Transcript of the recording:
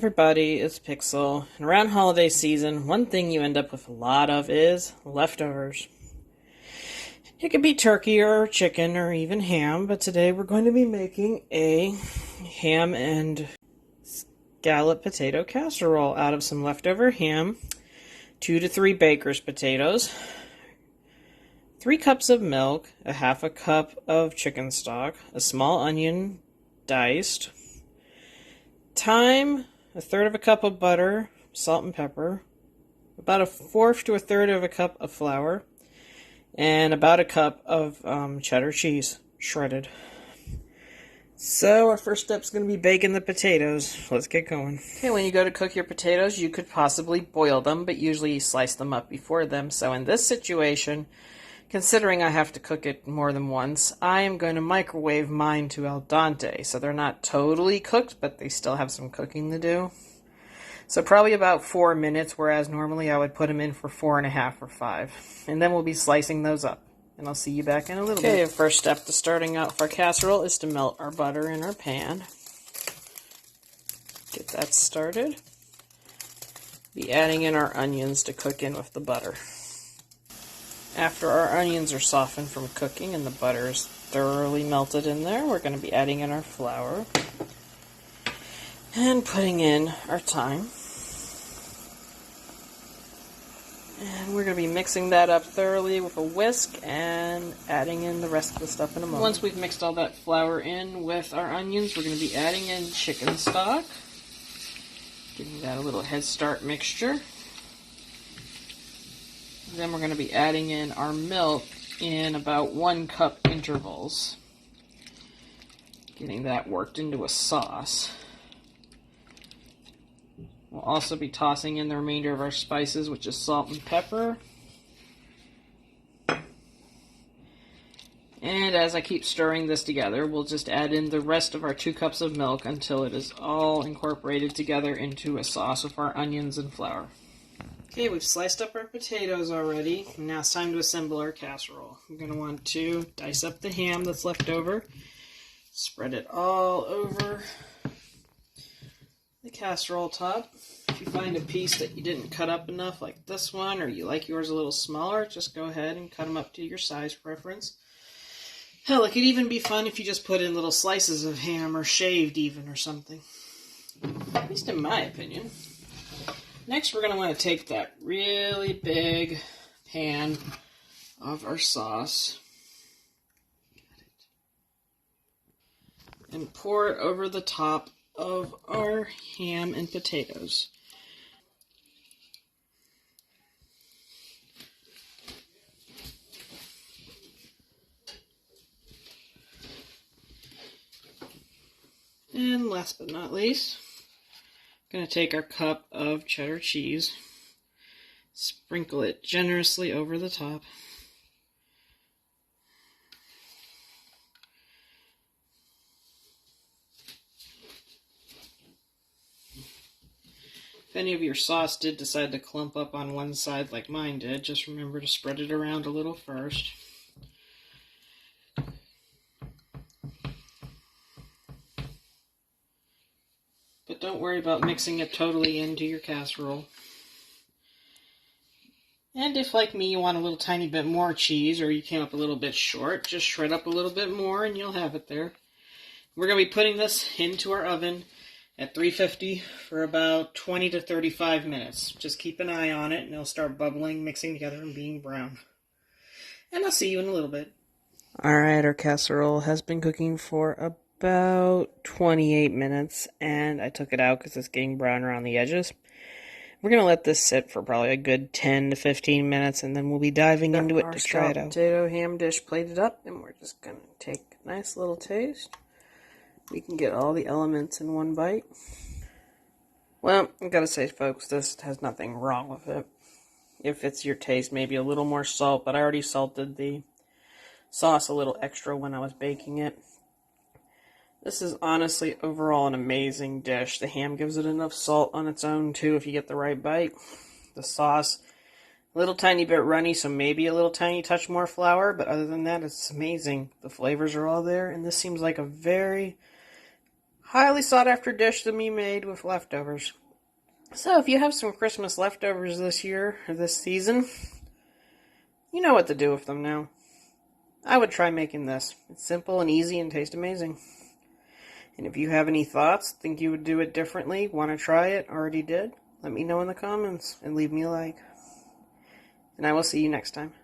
everybody, it's Pixel, and around holiday season, one thing you end up with a lot of is leftovers. It could be turkey or chicken or even ham, but today we're going to be making a ham and scalloped potato casserole out of some leftover ham, 2 to 3 baker's potatoes, 3 cups of milk, a half a cup of chicken stock, a small onion diced, thyme, a third of a cup of butter, salt and pepper, about a fourth to a third of a cup of flour, and about a cup of cheddar cheese, shredded. So our first step is going to be baking the potatoes. Let's get going. Okay, when you go to cook your potatoes, you could possibly boil them, but usually you slice them up before them. So in this situation, considering I have to cook it more than once, I am going to microwave mine to al dente. So they're not totally cooked, but they still have some cooking to do. So probably about 4 minutes, whereas normally I would put them in for 4.5 or 5. And then we'll be slicing those up. And I'll see you back in a little bit. Okay, first step to starting out for our casserole is to melt our butter in our pan. Get that started. Be adding in our onions to cook in with the butter. After our onions are softened from cooking and the butter is thoroughly melted in there, we're going to be adding in our flour and putting in our thyme. And we're going to be mixing that up thoroughly with a whisk and adding in the rest of the stuff in a moment. Once we've mixed all that flour in with our onions, we're going to be adding in chicken stock, giving that a little Head Start mixture. Then we're going to be adding in our milk in about 1 cup intervals. Getting that worked into a sauce. We'll also be tossing in the remainder of our spices, which is salt and pepper. And as I keep stirring this together, we'll just add in the rest of our 2 cups of milk until it is all incorporated together into a sauce with our onions and flour. Okay, we've sliced up our potatoes already. Now it's time to assemble our casserole. We're going to want to dice up the ham that's left over. Spread it all over the casserole top. If you find a piece that you didn't cut up enough, like this one, or you like yours a little smaller, just go ahead and cut them up to your size preference. Hell, it could even be fun if you just put in little slices of ham, or shaved even, or something. At least in my opinion. Next, we're going to want to take that really big pan of our sauce and pour it over the top of our ham and potatoes. And last but not least, going to take our cup of cheddar cheese, sprinkle it generously over the top, if any of your sauce did decide to clump up on one side like mine did, just remember to spread it around a little first. But don't worry about mixing it totally into your casserole. And if, like me, you want a little tiny bit more cheese, or you came up a little bit short, just shred up a little bit more and you'll have it there. We're going to be putting this into our oven at 350 for about 20 to 35 minutes. Just keep an eye on it and it'll start bubbling, mixing together, and being brown. And I'll see you in a little bit. Alright, our casserole has been cooking for about 28 minutes, and I took it out because it's getting brown around the edges. We're going to let this sit for probably a good 10 to 15 minutes, and then we'll be diving into it to try it out. Potato ham dish plated up, and we're just going to take a nice little taste. We can get all the elements in one bite. Well, I gotta say, folks, this has nothing wrong with it. If it's your taste, maybe a little more salt, but I already salted the sauce a little extra when I was baking it. This is honestly overall an amazing dish. The ham gives it enough salt on its own too if you get the right bite. The sauce, a little tiny bit runny, so maybe a little tiny touch more flour, but other than that, it's amazing. The flavors are all there, and this seems like a very highly sought after dish to be made with leftovers. So if you have some Christmas leftovers this year or this season, you know what to do with them now. I would try making this. It's simple and easy and tastes amazing. And if you have any thoughts, think you would do it differently, want to try it, already did, let me know in the comments and leave me a like. And I will see you next time.